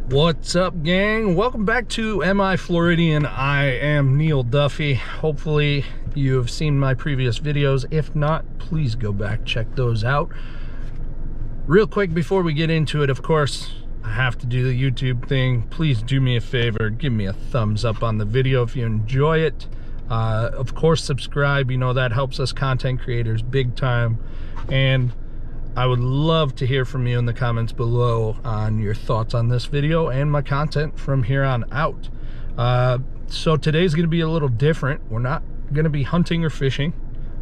What's up, gang? Welcome back to MI Floridian. I am Neil Duffy. Hopefully you have seen my previous videos. If not, please go back, check those out. Real quick before we get into it, of course, I have to do the YouTube thing. Please do me a favor, give me a thumbs up on the video if you enjoy it. Of course, subscribe. You know, that helps us content creators big time. And I would love to hear from you in the comments below on your thoughts on this video and my content from here on out. So today's going to be a little different. We're not going to be hunting or fishing.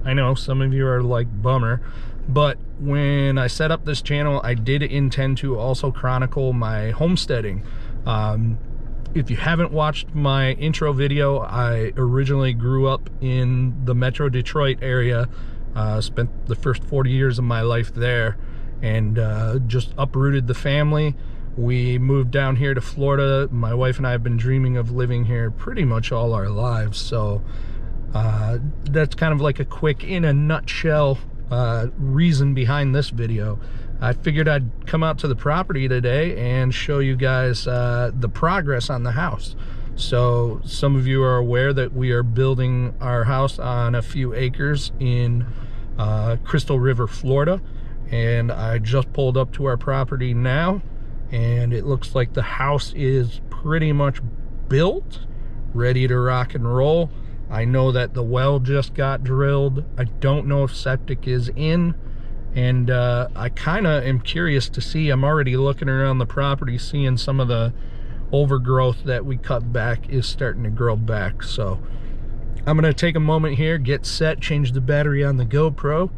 I know some of you are like, bummer. But when I set up this channel, I did intend to also chronicle my homesteading. If you haven't watched my intro video, I originally grew up in the Metro Detroit area. Spent the first 40 years of my life there, and just uprooted the family. We moved down here to Florida. My wife and I have been dreaming of living here pretty much all our lives. So that's kind of like a quick, in a nutshell, reason behind this video. I figured I'd come out to the property today and show you guys the progress on the house. So some of you are aware that we are building our house on a few acres in Crystal River, Florida, and I just pulled up to our property now, and it looks like the house is pretty much built, ready to rock and roll. I know that the well just got drilled. I don't know if septic is in, and I kind of am curious to see. I'm already looking around the property, seeing some of the overgrowth that we cut back is starting to grow back. So I'm gonna take a moment here, get set, change the battery on the GoPro,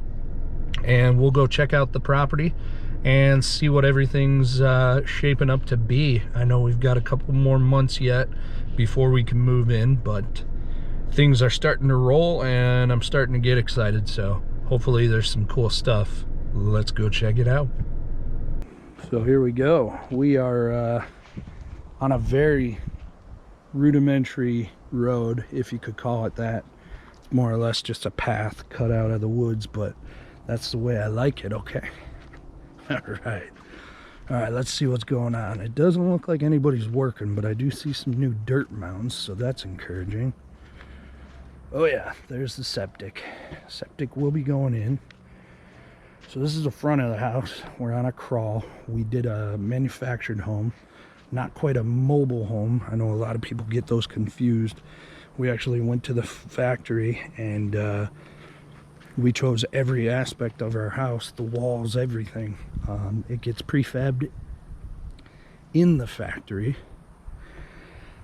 and we'll go check out the property and see what everything's shaping up to be. I know we've got a couple more months yet before we can move in, but things are starting to roll and I'm starting to get excited. So hopefully there's some cool stuff. Let's go check it out. So here we go. We are on a very rudimentary road, if you could call it that. It's more or less just a path cut out of the woods, but that's the way I like it. Okay. All right, let's see what's going on. It doesn't look like anybody's working, but I do see some new dirt mounds, so that's encouraging. Oh yeah, there's the septic. Septic will be going in. So this is the front of the house. We're on a crawl. We did a manufactured home, not quite a mobile home. I know a lot of people get those confused. We actually went to the factory and we chose every aspect of our house, the walls, everything. It gets prefabbed in the factory,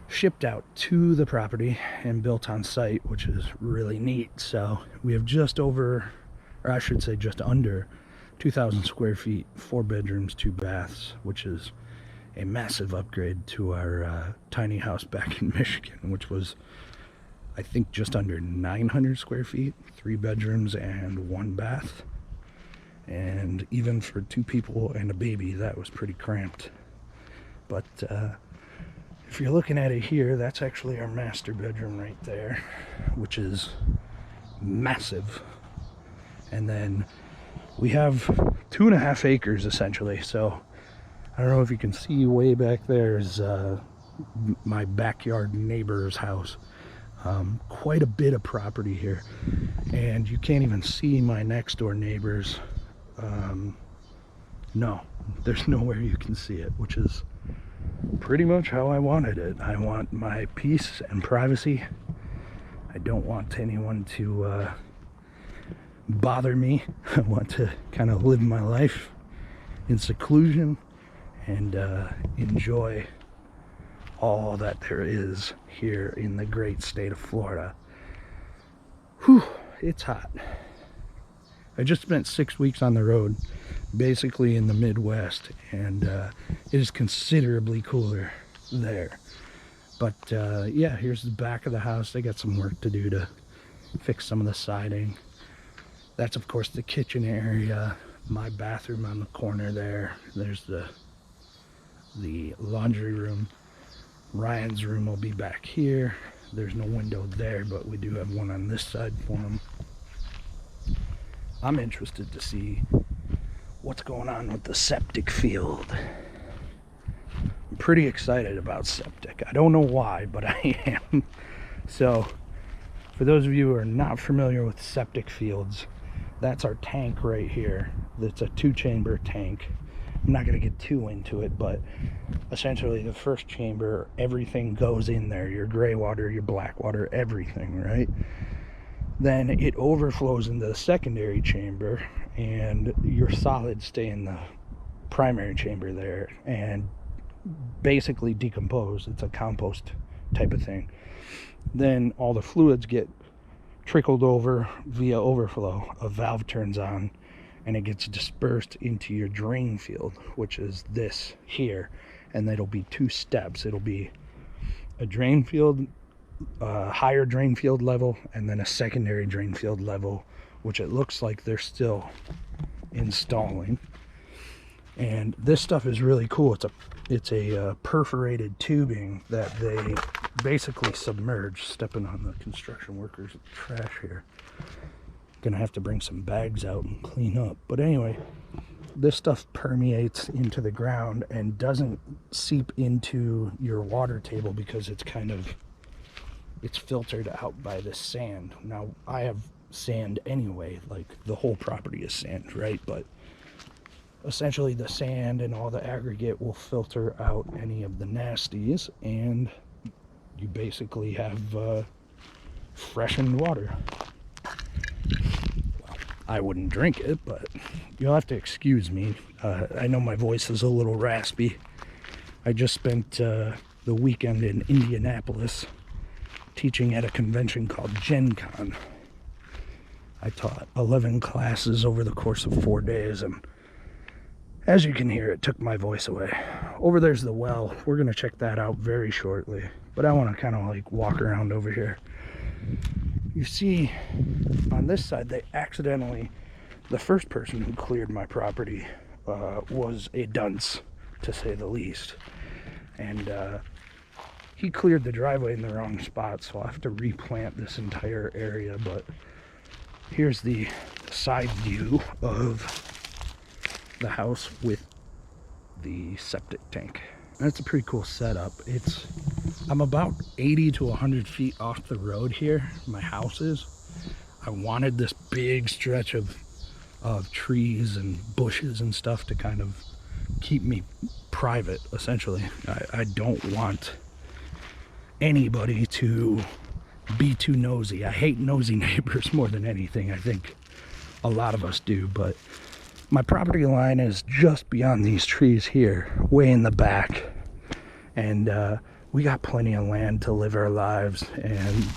shipped out to the property, and built on site, which is really neat. So we have just over, or I should say just under 2,000 square feet, 4 bedrooms, 2 baths, which is a massive upgrade to our tiny house back in Michigan, which was, I think, just under 900 square feet, 3 bedrooms and 1 bath. And even for 2 people and a baby, that was pretty cramped. But if you're looking at it here, that's actually our master bedroom right there, which is massive. And then we have 2.5 acres essentially. So I don't know if you can see way back there is my backyard neighbor's house. Quite a bit of property here, and you can't even see my next door neighbors. No, there's nowhere you can see it, which is pretty much how I wanted it. I want my peace and privacy. I don't want anyone to bother me. I want to kind of live my life in seclusion and enjoy all that there is here in the great state of Florida. Whew, it's hot. I just spent 6 weeks on the road, basically in the Midwest, and it is considerably cooler there. But yeah, here's the back of the house. They got some work to do to fix some of the siding. That's of course the kitchen area, my bathroom on the corner there. There's the laundry room. Ryan's room will be back here. There's no window there, but we do have one on this side for him. I'm interested to see what's going on with the septic field. I'm pretty excited about septic. I don't know why, but I am. So for those of you who are not familiar with septic fields, that's our tank right here. It's a 2-chamber tank. I'm not going to get too into it, but essentially the first chamber, everything goes in there. Your gray water, your black water, everything, right? Then it overflows into the secondary chamber, and your solids stay in the primary chamber there and basically decompose. It's a compost type of thing. Then all the fluids get trickled over via overflow. A valve turns on and it gets dispersed into your drain field, which is this here. And it'll be 2 steps. It'll be a drain field, higher drain field level, and then a secondary drain field level, which it looks like they're still installing. And this stuff is really cool. It's a perforated tubing that they basically submerge. Stepping on the construction workers' trash here. Gonna have to bring some bags out and clean up. But anyway, this stuff permeates into the ground and doesn't seep into your water table because it's filtered out by the sand. Now, I have sand anyway, like the whole property is sand, right? But essentially the sand and all the aggregate will filter out any of the nasties, and you basically have freshened water. Well, I wouldn't drink it, but you'll have to excuse me. I know my voice is a little raspy. I just spent the weekend in Indianapolis teaching at a convention called Gen Con. I taught 11 classes over the course of 4 days, and as you can hear, it took my voice away. Over there's the well. We're going to check that out very shortly. But I want to kind of like walk around over here. You see, on this side, they accidentally, the first person who cleared my property was a dunce, to say the least. And he cleared the driveway in the wrong spot, so I'll have to replant this entire area. But here's the side view of the house with the septic tank. That's a pretty cool setup. I'm about 80 to 100 feet off the road here. My house is. I wanted this big stretch of trees and bushes and stuff to kind of keep me private, essentially. I don't want anybody to be too nosy. I hate nosy neighbors more than anything. I think a lot of us do, but my property line is just beyond these trees here, way in the back. And we got plenty of land to live our lives, and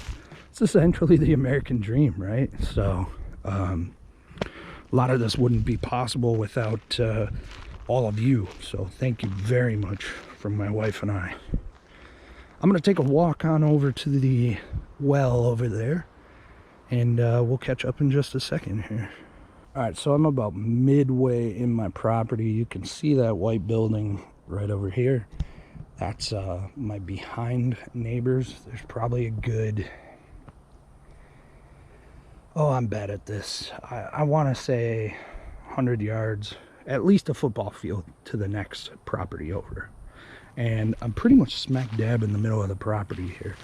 it's essentially the American dream, right? So a lot of this wouldn't be possible without all of you. So thank you very much from my wife and I. I'm going to take a walk on over to the well over there, and we'll catch up in just a second here. Alright, so I'm about midway in my property. You can see that white building right over here. That's my behind neighbors. There's probably a good... Oh, I'm bad at this. I want to say 100 yards, at least a football field to the next property over. And I'm pretty much smack dab in the middle of the property here.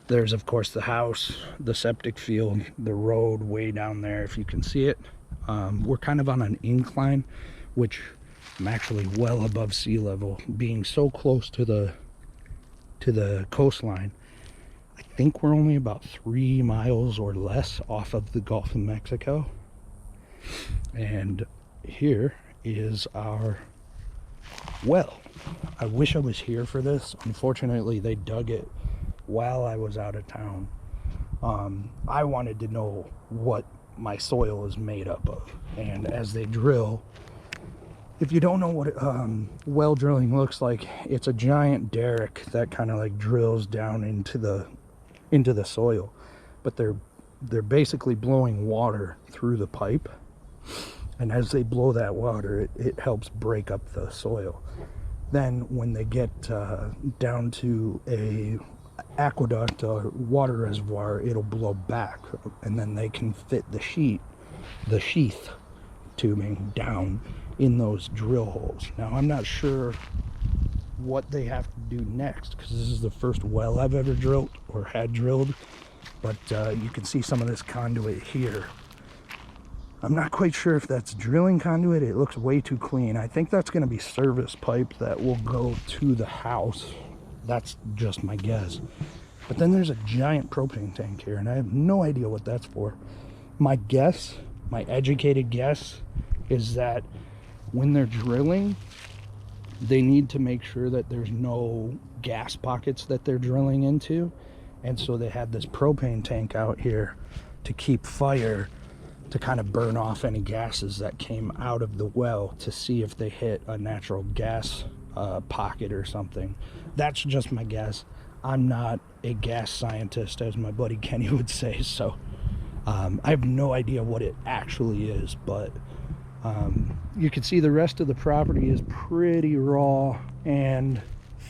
There's, of course, the house, the septic field, the road way down there, if you can see it. We're kind of on an incline, which I'm actually well above sea level, being so close to the coastline. I think we're only about 3 miles or less off of the Gulf of Mexico. And here is our well. I wish I was here for this. Unfortunately, they dug it while I was out of town. I wanted to know what my soil is made up of, and as they drill, if you don't know what well drilling looks like, it's a giant derrick that kind of like drills down into the soil, but they're basically blowing water through the pipe, and as they blow that water, it helps break up the soil. Then when they get down to a aqueduct or water reservoir, it'll blow back, and then they can fit the sheath tubing down in those drill holes. Now, I'm not sure what they have to do next, because this is the first well I've ever drilled or had drilled. But you can see some of this conduit here. I'm not quite sure if that's drilling conduit. It looks way too clean. I think that's going to be service pipe that will go to the house. That's just my guess. But then there's a giant propane tank here, and I have no idea what that's for. My guess, my educated guess, is that when they're drilling, they need to make sure that there's no gas pockets that they're drilling into. And so they had this propane tank out here to keep fire, to kind of burn off any gases that came out of the well to see if they hit a natural gas pocket or something. That's just my guess. I'm not a gas scientist, as my buddy Kenny would say, so I have no idea what it actually is, but you can see the rest of the property is pretty raw and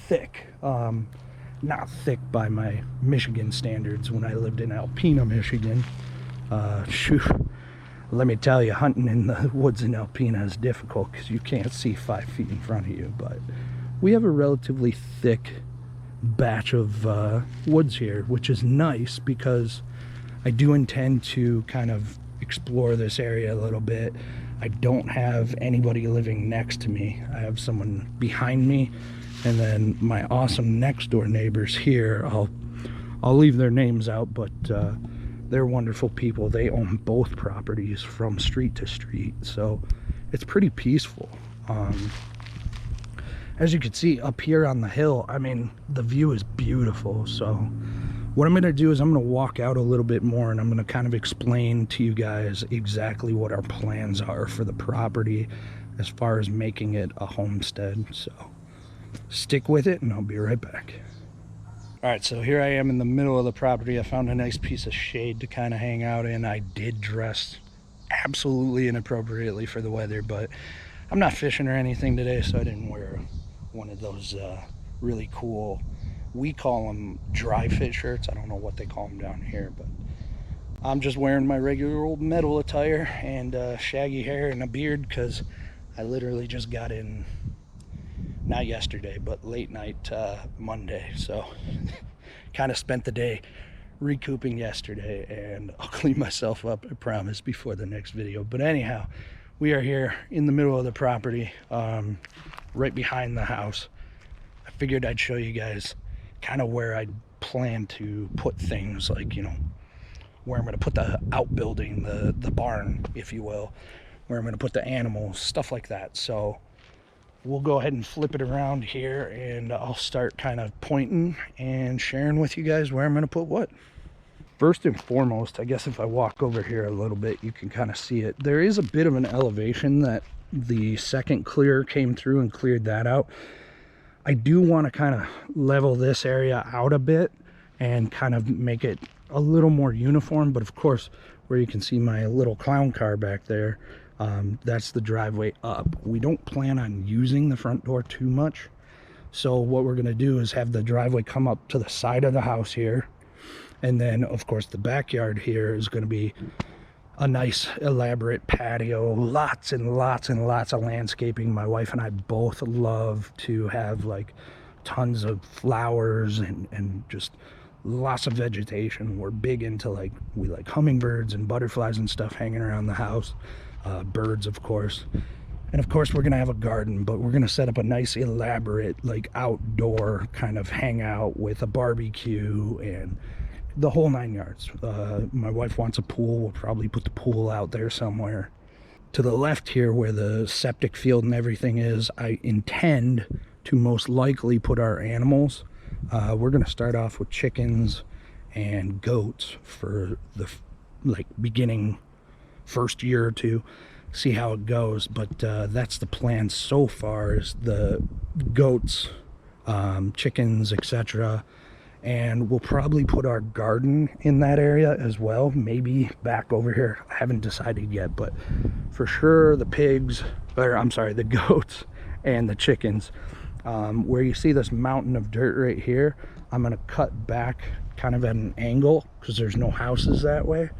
thick. Not thick by my Michigan standards when I lived in Alpena, Michigan. Shoot, let me tell you, hunting in the woods in Alpena is difficult because you can't see 5 feet in front of you, but we have a relatively thick batch of woods here, which is nice because I do intend to kind of explore this area a little bit. I don't have anybody living next to me. I have someone behind me, and then my awesome next door neighbors here. I'll leave their names out, but they're wonderful people. They own both properties from street to street, so it's pretty peaceful. As you can see up here on the hill, I mean, the view is beautiful. So what I'm gonna do is I'm gonna walk out a little bit more, and I'm gonna kind of explain to you guys exactly what our plans are for the property as far as making it a homestead. So stick with it and I'll be right back. All right, so here I am in the middle of the property. I found a nice piece of shade to kind of hang out in. I did dress absolutely inappropriately for the weather, but I'm not fishing or anything today, so I didn't wear one of those really cool, we call them dry fit shirts. I don't know what they call them down here, but I'm just wearing my regular old metal attire and shaggy hair and a beard because I literally just got in, not yesterday, but late night Monday. So kind of spent the day recouping yesterday, and I'll clean myself up, I promise, before the next video. But anyhow, we are here in the middle of the property, right behind the house. I figured I'd show you guys kind of where I plan to put things, like, you know, where I'm going to put the outbuilding, the barn, if you will, where I'm going to put the animals, stuff like that. So we'll go ahead and flip it around here, and I'll start kind of pointing and sharing with you guys where I'm going to put what. First and foremost, I guess if I walk over here a little bit, you can kind of see it. There is a bit of an elevation that the second clear came through and cleared that out. I do want to kind of level this area out a bit and kind of make it a little more uniform. But of course, where you can see my little clown car back there, that's the driveway up. We don't plan on using the front door too much. So what we're going to do is have the driveway come up to the side of the house here. And then, of course, the backyard here is going to be a nice, elaborate patio. Lots and lots and lots of landscaping. My wife and I both love to have, like, tons of flowers and just lots of vegetation. We're big into, like, we like hummingbirds and butterflies and stuff hanging around the house. Birds, of course. And, of course, we're going to have a garden, but we're going to set up a nice, elaborate, like, outdoor kind of hangout with a barbecue and the whole 9 yards. My wife wants a pool. We'll probably put the pool out there somewhere. To the left here, where the septic field and everything is, I intend to most likely put our animals. We're going to start off with chickens and goats for the beginning first year or two, see how it goes. But that's the plan so far, is the goats, chickens, etc. And we'll probably put our garden in that area as well, maybe back over here. I haven't decided yet, but for sure the pigs, or I'm sorry, the goats and the chickens. Where you see this mountain of dirt right here, I'm going to cut back kind of at an angle because there's no houses that way.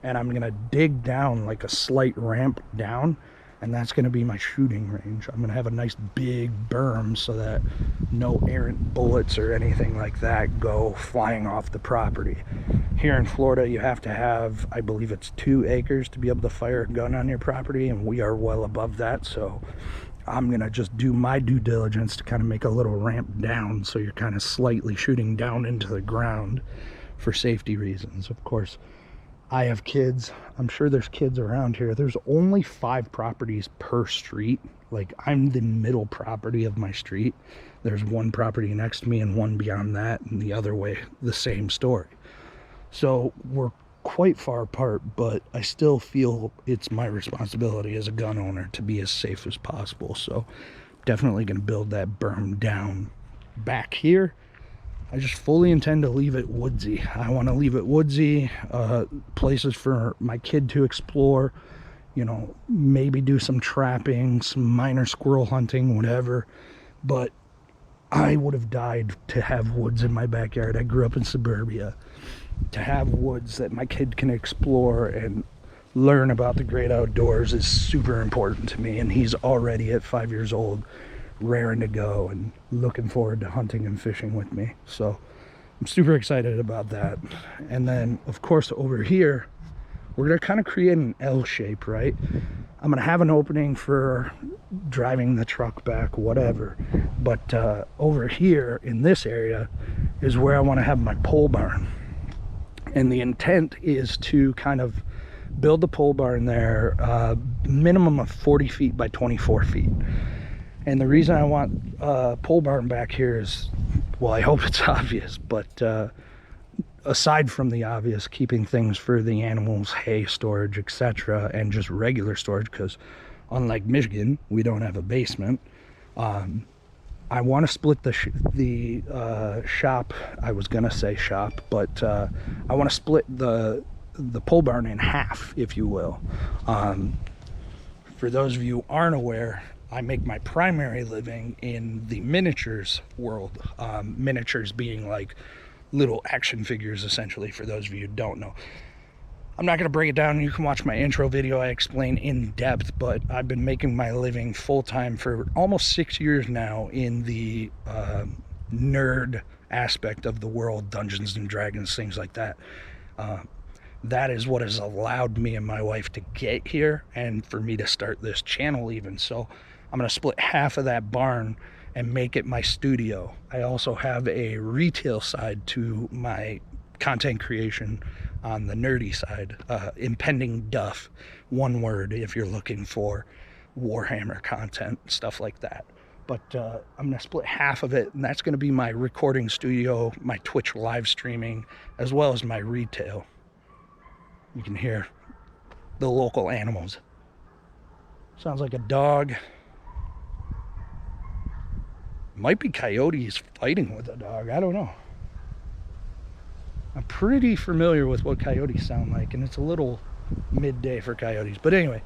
And I'm going to dig down like a slight ramp down and that's going to be my shooting range. I'm going to have a nice big berm so that no errant bullets or anything like that go flying off the property. Here in Florida, you have to have, I believe it's 2 acres to be able to fire a gun on your property, and we are well above that, so I'm going to just do my due diligence to kind of make a little ramp down so you're kind of slightly shooting down into the ground for safety reasons. Of course, I have kids. I'm sure there's kids around here. There's only 5 properties per street. Like, I'm the middle property of my street. There's 1 property next to me and 1 beyond that, and the other way, the same story. So we're quite far apart, but I still feel it's my responsibility as a gun owner to be as safe as possible. So definitely going to build that berm down back here. I just fully intend to leave it woodsy. I want to leave it woodsy, places for my kid to explore, you know, maybe do some trapping, some minor squirrel hunting, whatever. But I would have died to have woods in my backyard. I grew up in suburbia. To have woods that my kid can explore and learn about the great outdoors is super important to me, and he's already at 5 years old raring to go and looking forward to hunting and fishing with me. So I'm super excited about that. And then of course over here we're going to kind of create an L shape, right? I'm going to have an opening for driving the truck back, whatever, but over here in this area is where I want to have my pole barn. And the intent is to kind of build the pole barn there, minimum of 40 feet by 24 feet. And the reason I want a pole barn back here is, well, I hope it's obvious, but aside from the obvious, keeping things for the animals, hay storage, etc., and just regular storage, because unlike Michigan, we don't have a basement. I want to split the shop. I was gonna say shop, but I want to split the pole barn in half, if you will. For those of you who aren't aware, I make my primary living in the miniatures world. Miniatures being like little action figures, essentially, for those of you who don't know. I'm not going to break it down. You can watch my intro video. I explain in depth, but I've been making my living full-time for almost 6 years now in the nerd aspect of the world, Dungeons and Dragons, things like that. That is what has allowed me and my wife to get here and for me to start this channel even. So I'm going to split half of that barn and make it my studio. I also have a retail side to my content creation on the nerdy side, impending duff, one word if you're looking for Warhammer content, stuff like that. But I'm going to split half of it, and that's going to be my recording studio, my Twitch live streaming, as well as my retail. You can hear the local animals. Sounds like a dog. Might be coyotes fighting with a dog, I don't know. I'm pretty familiar with what coyotes sound like, and it's a little midday for coyotes. But anyway,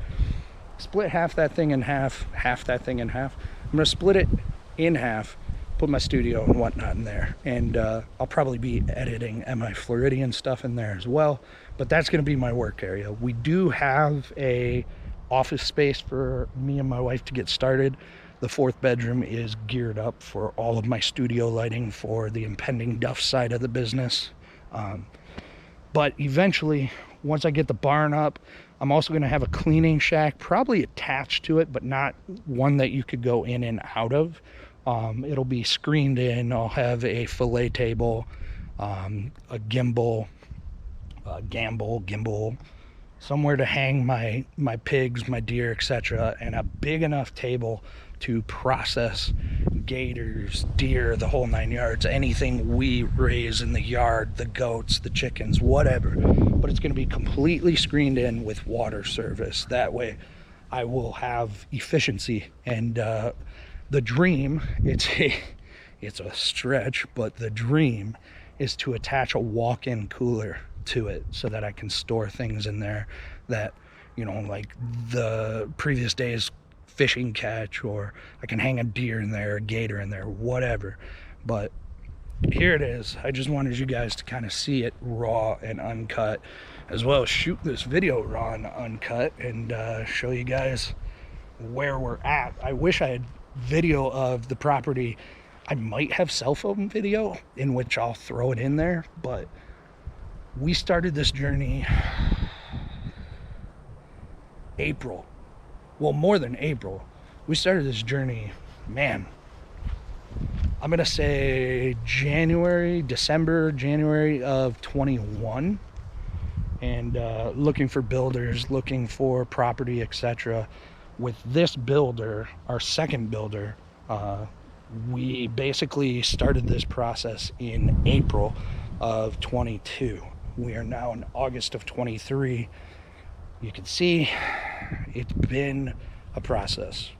split half that thing in half, half that thing in half. I'm going to split it in half, put my studio and whatnot in there, and I'll probably be editing MI Floridian stuff in there as well. But that's going to be my work area. We do have a office space for me and my wife to get started. The 4th bedroom is geared up for all of my studio lighting for the impending duff side of the business. But eventually, once I get the barn up, I'm also going to have a cleaning shack, probably attached to it, but not one that you could go in and out of. It'll be screened in. I'll have a fillet table, a gimbal, somewhere to hang my pigs, my deer, etc., and a big enough table to process gators, deer, the whole 9 yards, anything we raise in the yard, the goats, the chickens, whatever. But it's going to be completely screened in with water service. That way I will have efficiency. And the dream, it's a stretch, but the dream is to attach a walk-in cooler to it so that I can store things in there that, you know, like the previous day's fishing catch, or I can hang a deer in there, a gator in there, whatever. But here it is. I just wanted you guys to kind of see it raw and uncut, as well as shoot this video raw and uncut, and show you guys where we're at. I wish I had video of the property. I might have cell phone video in which I'll throw it in there, but we started this journey April. Well, more than April. We started this journey, man, I'm gonna say December, January of 21, and looking for builders, looking for property, etc. With this builder, our second builder, we basically started this process in April of 22. We are now in August of 23. You can see it's been a process.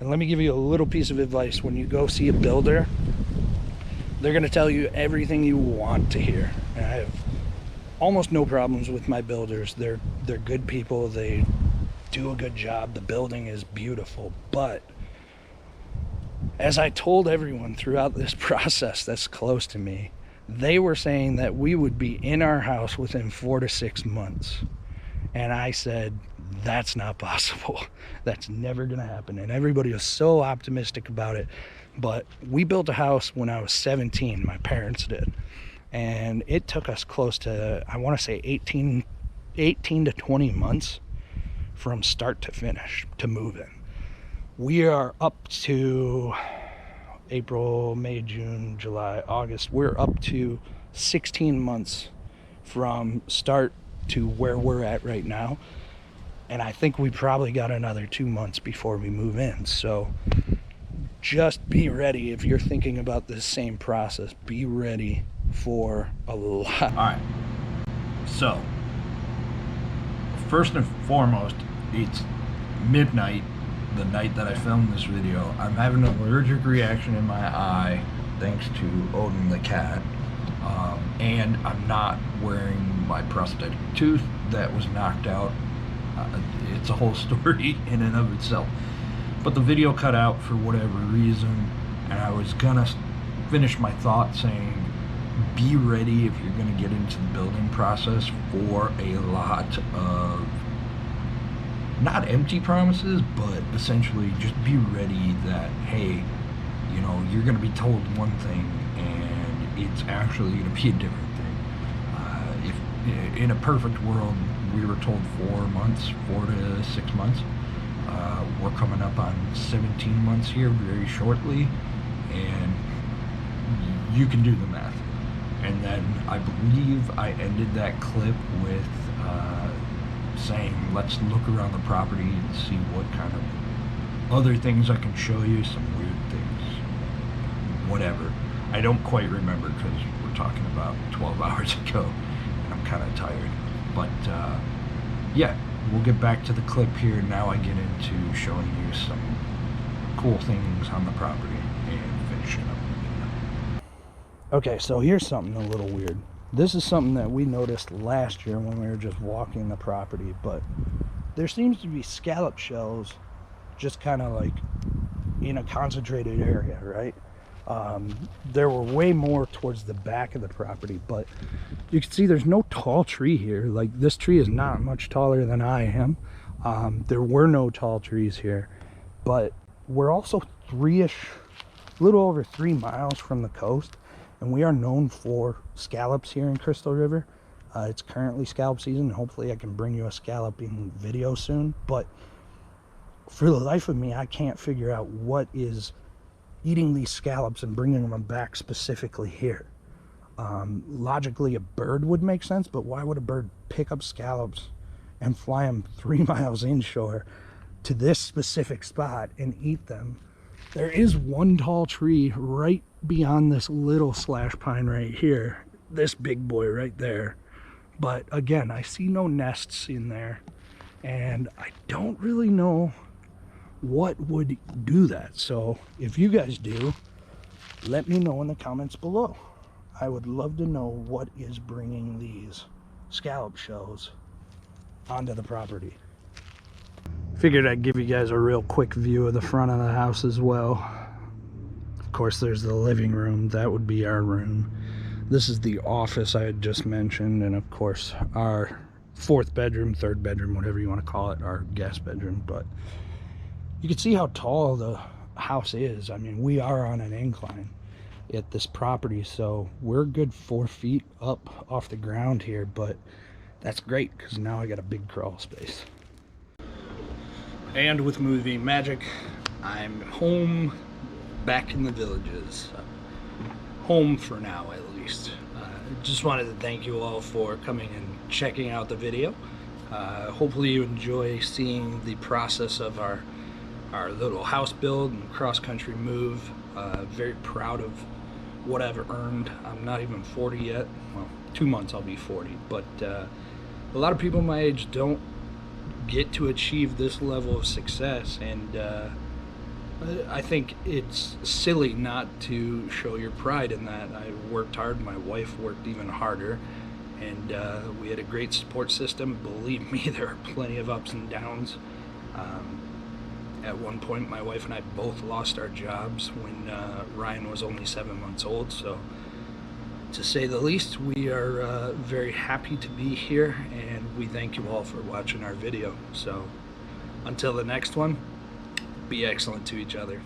And let me give you a little piece of advice. When you go see a builder, they're going to tell you everything you want to hear. And I have almost no problems with my builders. They're good people. They do a good job. The building is beautiful. But as I told everyone throughout this process that's close to me, they were saying that we would be in our house within 4 to 6 months. And I said, that's not possible. That's never gonna happen. And everybody was so optimistic about it. But we built a house when I was 17, my parents did. And it took us close to, I wanna say 18 to 20 months from start to finish to move in. We are up to April, May, June, July, August. We're up to 16 months from start to where we're at right now. And I think we probably got another 2 months before we move in. So just be ready. If you're thinking about this same process, be ready for a lot. All right. So first and foremost, it's midnight the night that I filmed this video. I'm having an allergic reaction in my eye thanks to Odin the cat. And I'm not wearing my prosthetic tooth that was knocked out. It's a whole story in and of itself. But the video cut out for whatever reason, and I was gonna finish my thought saying, be ready if you're gonna get into the building process for a lot of, not empty promises, but essentially just be ready that, hey, you know, you're gonna be told one thing and it's actually gonna be a different thing. If in a perfect world we were told 4 to 6 months, we're coming up on 17 months here very shortly, and you can do the math. And then I believe I ended that clip with saying, let's look around the property and see what kind of other things I can show you, some weird things, whatever. I don't quite remember because we're talking about 12 hours ago and I'm kind of tired. But yeah, we'll get back to the clip here. Now I get into showing you some cool things on the property and finishing up the video. Okay, so here's something a little weird. This is something that we noticed last year when we were just walking the property, but there seems to be scallop shells just kind of like in a concentrated area, right? There were way more towards the back of the property, but you can see there's no tall tree here. Like, this tree is not much taller than I am. There were no tall trees here, but we're also a little over 3 miles from the coast, and we are known for scallops here in Crystal River. It's currently scallop season. Hopefully I can bring you a scalloping video soon, but for the life of me, I can't figure out what is eating these scallops and bringing them back specifically here. Logically, a bird would make sense, but why would a bird pick up scallops and fly them 3 miles inshore to this specific spot and eat them? There is one tall tree right beyond this little slash pine right here, this big boy right there, but again, I see no nests in there, and I don't really know what would do that. So if you guys do, let me know in the comments below. I would love to know what is bringing these scallop shells onto the property. Figured I'd give you guys a real quick view of the front of the house as well. Of course, there's the living room. That would be our room. This is the office I had just mentioned, and of course our 4th bedroom, 3rd bedroom, whatever you want to call it, our guest bedroom. But you can see how tall the house is. I mean, we are on an incline at this property, so we're a good 4 feet up off the ground here, but that's great because now I got a big crawl space. And with movie magic, I'm home, back in the villages. Home for now, at least. Just wanted to thank you all for coming and checking out the video. Hopefully you enjoy seeing the process of our little house build and cross-country move. Very proud of what I've earned. I'm not even 40 yet. Well, 2 months I'll be 40, but a lot of people my age don't get to achieve this level of success, and I think it's silly not to show your pride in that. I worked hard, my wife worked even harder, and we had a great support system. Believe me, there are plenty of ups and downs. At one point, my wife and I both lost our jobs when Ryan was only 7 months old, so to say the least, we are very happy to be here, and we thank you all for watching our video. So until the next one, be excellent to each other.